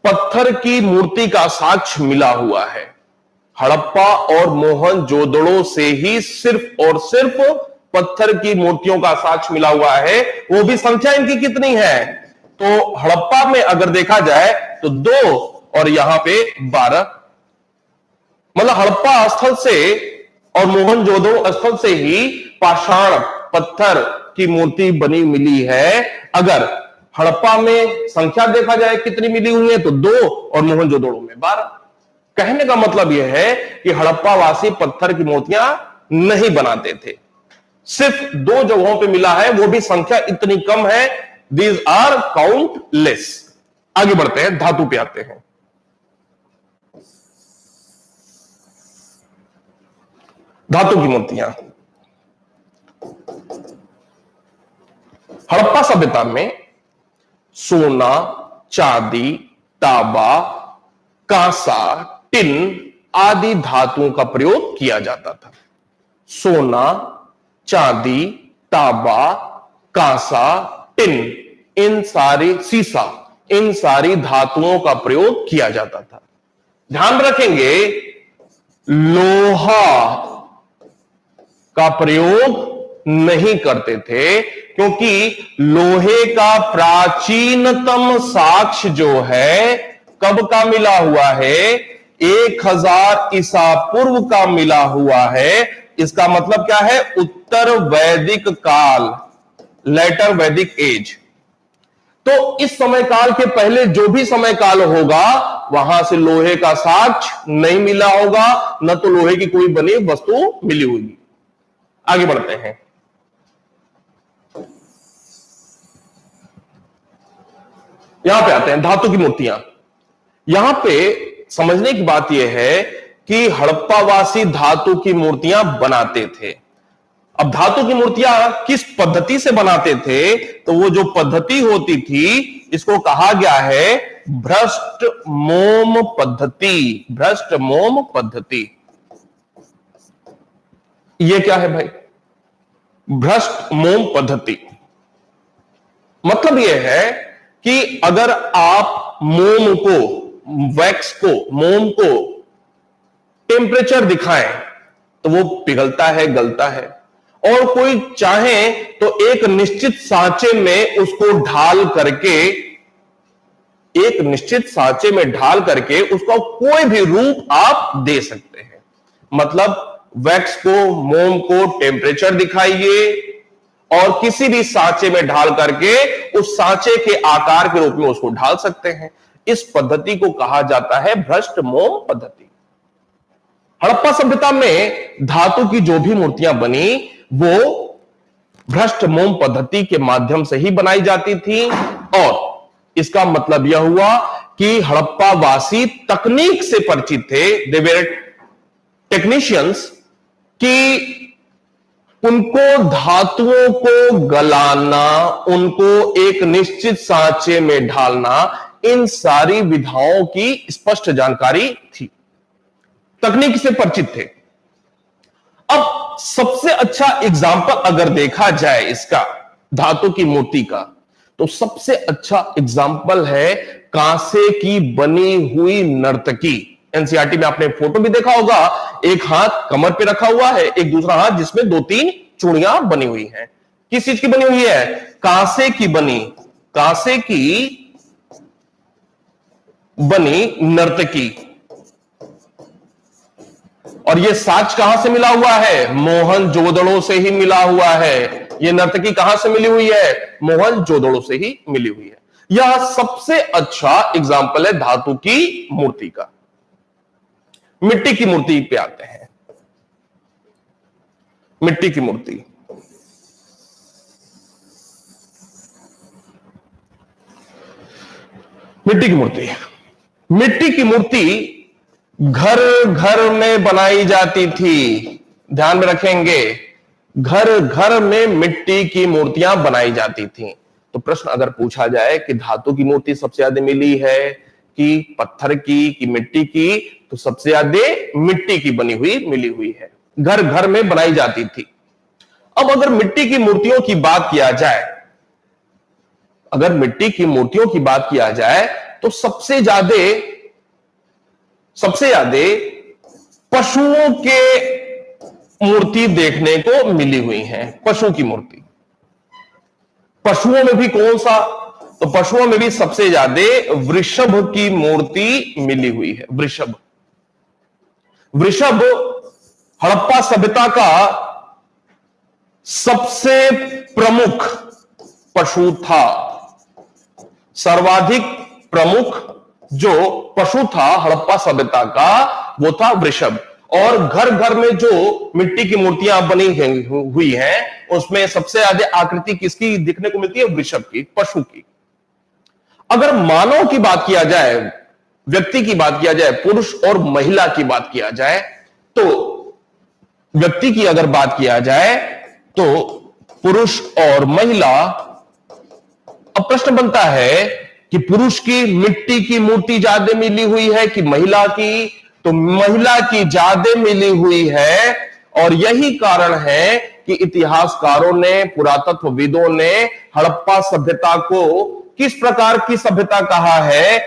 पत्थर की मूर्ति का साक्ष्य मिला हुआ है। हड़प्पा और मोहनजोदड़ो से ही सिर्फ और सिर्फ पत्थर की मूर्तियों का साक्ष्य मिला हुआ है। वो भी संख्या इनकी कितनी है? तो हड़प्पा में अगर देखा जाए तो 2 और यहां पे 12, मतलब हड़प्पा स्थल से और मोहनजोदड़ो स्थल से ही पाषाण पत्थर की मूर्ति बनी मिली है। अगर हड़प्पा में संख्या देखा जाए कितनी मिली हुई है तो 2 और मोहनजोदड़ो में 12। कहने का मतलब यह है कि हड़प्पा वासी पत्थर की मूर्तियां नहीं बनाते थे। सिर्फ 2 जगहों पे मिला है, वो भी संख्या इतनी कम है। These are countless. आगे बढ़ते हैं, धातु पे आते हैं। धातु की मूर्तियां हड़प्पा सभ्यता में सोना, चांदी, तांबा, कांसा, टिन आदि धातुओं का प्रयोग किया जाता था। सोना, चांदी, तांबा, कांसा, टिन, सीसा, इन सारी धातुओं का प्रयोग किया जाता था। ध्यान रखेंगे, लोहा का प्रयोग नहीं करते थे, क्योंकि लोहे का प्राचीनतम साक्ष्य जो है कब का मिला हुआ है? 1000 ईसा पूर्व का मिला हुआ है। इसका मतलब क्या है? उत्तर वैदिक काल, लेटर वैदिक एज। तो इस समय काल के पहले जो भी समय काल होगा, वहां से लोहे का साक्ष्य नहीं मिला होगा, न तो लोहे की कोई बनी वस्तु मिली होगी। आगे बढ़ते हैं। यहां पे आते हैं धातु की मूर्तियां। यहां पे समझने की बात यह है कि हड़प्पावासी धातु की मूर्तियां बनाते थे। अब धातु की मूर्तियां किस पद्धति से बनाते थे? तो वो जो पद्धति होती थी, इसको कहा गया है भ्रष्ट मोम पद्धति। भ्रष्ट मोम पद्धति। ये क्या है भाई? भ्रष्ट मोम पद्धति मतलब यह है कि अगर आप मोम को, वैक्स को, मोम को टेम्परेचर दिखाएं तो वो पिघलता है, गलता है। और कोई चाहे तो एक निश्चित सांचे में उसको ढाल करके, एक निश्चित सांचे में ढाल करके उसका कोई भी रूप आप दे सकते हैं। मतलब वैक्स को, मोम को टेम्परेचर दिखाइए और किसी भी सांचे में ढाल करके उस सांचे के आकार के रूप में उसको ढाल सकते हैं। इस पद्धति को कहा जाता है भ्रष्ट मोम पद्धति। हड़प्पा सभ्यता में धातु की जो भी मूर्तियां बनी वो भ्रष्ट मोम पद्धति के माध्यम से ही बनाई जाती थी। और इसका मतलब यह हुआ कि हड़प्पा वासी तकनीक से परिचित थे, दे वेर टेक्नीशियंस, कि उनको धातुओं को गलाना, उनको एक निश्चित सांचे में ढालना, इन सारी विधाओं की स्पष्ट जानकारी थी, तकनीक से परिचित थे। अब सबसे अच्छा एग्जाम्पल अगर देखा जाए इसका धातु की मूर्ति का, तो सबसे अच्छा एग्जाम्पल है कांसे की बनी हुई नर्तकी। एनसीईआरटी में आपने फोटो भी देखा होगा, एक हाथ कमर पे रखा हुआ है, एक दूसरा हाथ जिसमें 2-3 चूड़ियां बनी हुई हैं। किस चीज की बनी हुई है? कांसे की बनी, कांसे की बनी नर्तकी। और यह साज कहां से मिला हुआ है? मोहनजोदड़ो से ही मिला हुआ है। यह नर्तकी कहां से मिली हुई है? मोहनजोदड़ो से ही मिली हुई है। यह सबसे अच्छा एग्जाम्पल है धातु की मूर्ति का। मिट्टी की मूर्ति पे आते हैं। मिट्टी की मूर्ति, मिट्टी की मूर्ति, मिट्टी की मूर्ति घर घर में बनाई जाती थी। ध्यान में रखेंगे, घर घर में मिट्टी की मूर्तियां बनाई जाती थी। तो प्रश्न अगर पूछा जाए कि धातु की मूर्ति सबसे ज्यादा मिली है कि पत्थर की कि मिट्टी की, तो सबसे ज्यादा मिट्टी की बनी हुई मिली हुई है, घर घर में बनाई जाती थी। अब अगर मिट्टी की मूर्तियों की बात किया जाए, अगर मिट्टी की मूर्तियों की बात किया जाए तो सबसे ज्यादा पशुओं के मूर्ति देखने को मिली हुई है। पशु की मूर्ति, पशुओं में भी कौन सा? तो पशुओं में भी सबसे ज्यादा वृषभ की मूर्ति मिली हुई है। वृषभ, वृषभ हड़प्पा सभ्यता का सबसे प्रमुख पशु था। सर्वाधिक प्रमुख जो पशु था हड़प्पा सभ्यता का वो था वृषभ। और घर घर में जो मिट्टी की मूर्तियां बनी हुई हैं उसमें सबसे ज्यादा आकृति किसकी दिखने को मिलती है? वृषभ की, पशु की। अगर मानव की बात किया जाए, व्यक्ति की बात किया जाए, पुरुष और महिला की बात किया जाए, तो व्यक्ति की अगर बात किया जाए तो पुरुष और महिला। अब प्रश्न बनता है कि पुरुष की मिट्टी की मूर्ति ज्यादा मिली हुई है कि महिला की? तो महिला की ज्यादा मिली हुई है। और यही कारण है कि इतिहासकारों ने, पुरातत्वविदों ने हड़प्पा सभ्यता को किस प्रकार की सभ्यता कहा है?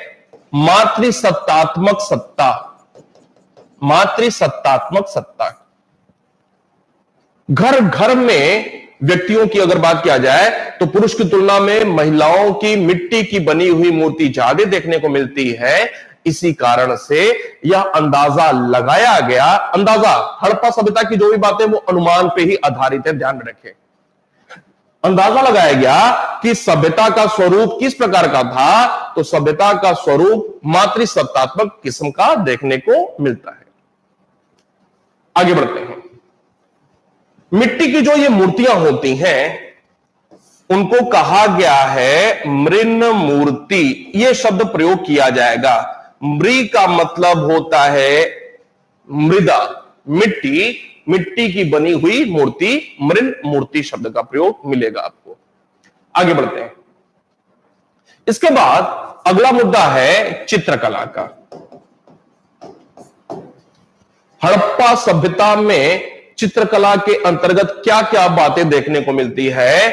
मातृसत्तात्मक सत्ता, मातृसत्तात्मक सत्ता। घर घर में व्यक्तियों की अगर बात किया जाए तो पुरुष की तुलना में महिलाओं की मिट्टी की बनी हुई मूर्ति ज्यादा देखने को मिलती है। इसी कारण से यह अंदाजा लगाया गया, अंदाजा हड़प्पा सभ्यता की जो भी बातें वो अनुमान पे ही आधारित है, ध्यान रखें। अंदाजा लगाया गया कि सभ्यता का स्वरूप किस प्रकार का था, तो सभ्यता का स्वरूप मातृसत्तात्मक किस्म का देखने को मिलता है। आगे बढ़ते हैं। मिट्टी की जो ये मूर्तियां होती हैं उनको कहा गया है मृण मूर्ति। यह शब्द प्रयोग किया जाएगा। मृ का मतलब होता है मृदा, मिट्टी, मिट्टी की बनी हुई मूर्ति, मृण मूर्ति शब्द का प्रयोग मिलेगा आपको। आगे बढ़ते हैं। इसके बाद अगला मुद्दा है चित्रकला का। हड़प्पा सभ्यता में चित्रकला के अंतर्गत क्या क्या बातें देखने को मिलती है?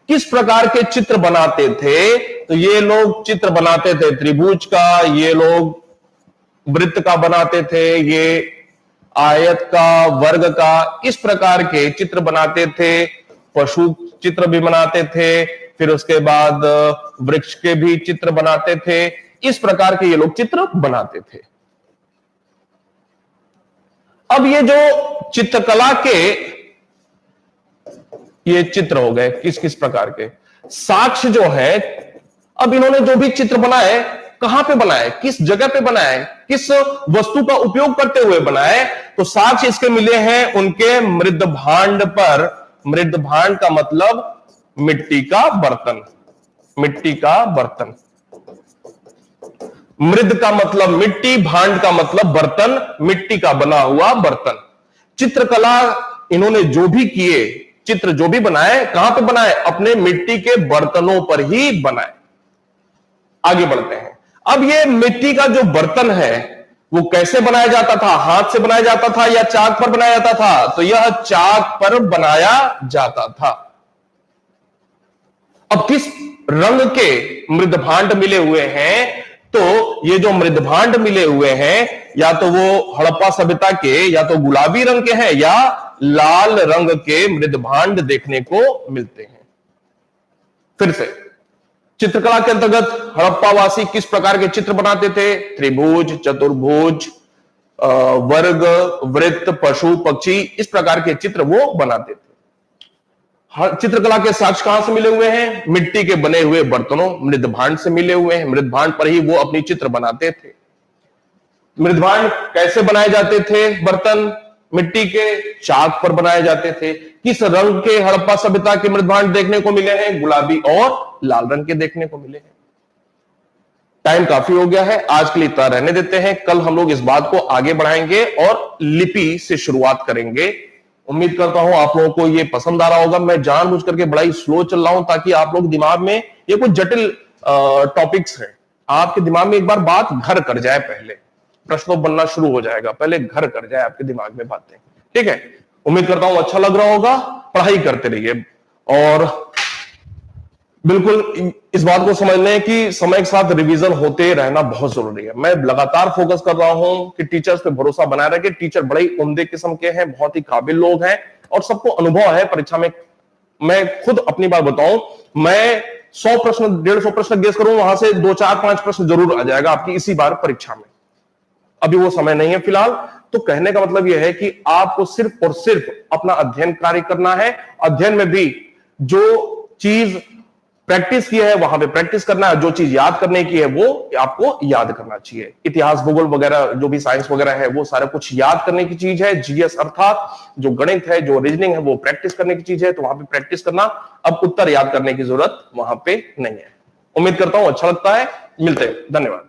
किस प्रकार के चित्र बनाते थे? तो ये लोग चित्र बनाते थे त्रिभुज का, ये लोग वृत्त का बनाते थे, ये आयत का, वर्ग का, इस प्रकार के चित्र बनाते थे। पशु चित्र भी बनाते थे, फिर उसके बाद वृक्ष के भी चित्र बनाते थे। इस प्रकार के ये लोग चित्र बनाते थे। अब ये जो चित्रकला के ये चित्र हो गए किस किस प्रकार के, साक्ष्य जो है, अब इन्होंने जो भी चित्र बनाए कहां पे बनाए, किस जगह पे बनाए, किस वस्तु का उपयोग करते हुए बनाए, तो साक्ष्य इसके मिले हैं उनके मृदभांड पर। मृदभांड का मतलब मिट्टी का बर्तन, मिट्टी का बर्तन। मृद का मतलब मिट्टी, भांड का मतलब बर्तन, मिट्टी का बना हुआ बर्तन। चित्रकला इन्होंने जो भी किए, चित्र जो भी बनाए, कहां पे बनाए, अपने मिट्टी के बर्तनों पर ही बनाए। आगे बढ़ते हैं। अब ये मिट्टी का जो बर्तन है वो कैसे बनाया जाता था, हाथ से बनाया जाता था या चाक पर बनाया जाता था, तो यह चाक पर बनाया जाता था। अब किस रंग के मृदभांड मिले हुए हैं, तो ये जो मृदभांड मिले हुए हैं या तो वो हड़प्पा सभ्यता के या तो गुलाबी रंग के हैं या लाल रंग के मृदभांड देखने को मिलते हैं। फिर से चित्रकला के अंतर्गत हड़प्पावासी किस प्रकार के चित्र बनाते थे, त्रिभुज, चतुर्भुज, वर्ग, वृत्त, पशु, पक्षी, इस प्रकार के चित्र वो बनाते थे। चित्रकला के साक्ष्य कहां से मिले हुए हैं, मिट्टी के बने हुए बर्तनों, मृदभांड से मिले हुए हैं। मृदभांड पर ही वो अपनी चित्र बनाते थे। मृदभांड कैसे बनाए जाते थे, बर्तन मिट्टी के, चाक पर बनाए जाते थे। किस रंग के हड़प्पा सभ्यता के मृदभांड देखने को मिले हैं, गुलाबी और लाल रंग के देखने को मिले हैं। टाइम काफी हो गया है, आज के लिए इतना रहने देते हैं। कल हम लोग इस बात को आगे बढ़ाएंगे और लिपि से शुरुआत करेंगे। उम्मीद करता हूं आप लोगों को ये पसंद आ रहा होगा। मैं जानबूझ करके बड़ा ही स्लो चल रहा हूं ताकि आप लोग दिमाग में, ये कुछ जटिल टॉपिक्स हैं, आपके दिमाग में एक बार बात घर कर जाए, पहले प्रश्नों बनना शुरू हो जाएगा, पहले घर कर जाए आपके दिमाग में बातें। ठीक है, उम्मीद करता हूं अच्छा लग रहा होगा। पढ़ाई करते रहिए और बिल्कुल इस बात को समझ लें कि समय के साथ रिवीजन होते रहना बहुत जरूरी है। मैं लगातार फोकस कर रहा हूं कि टीचर्स पे भरोसा बनाए रखें। टीचर बड़े ही उम्दे किस्म के हैं, बहुत ही काबिल लोग हैं और सबको अनुभव है परीक्षा में। मैं खुद अपनी बात बताऊं, मैं 100 प्रश्न 150 प्रश्न गेस करूं, वहां से 2 4 5 प्रश्न जरूर आ जाएगा आपकी इसी बार परीक्षा में। अभी वो समय नहीं है फिलहाल। तो कहने का मतलब यह है कि आपको सिर्फ और सिर्फ अपना अध्ययन कार्य करना है। अध्ययन में भी जो चीज प्रैक्टिस की है वहां पे प्रैक्टिस करना है, जो चीज याद करने की है वो आपको याद करना चाहिए। इतिहास, भूगोल वगैरह जो भी साइंस वगैरह है वो सारा कुछ याद करने की चीज है। जीएस अर्थात जो गणित है, जो रीजनिंग है, वो प्रैक्टिस करने की चीज है, तो वहां पे प्रैक्टिस करना। अब उत्तर याद करने की जरूरत वहां पे नहीं है। उम्मीद करता हूं अच्छा लगता है। मिलते हैं, धन्यवाद।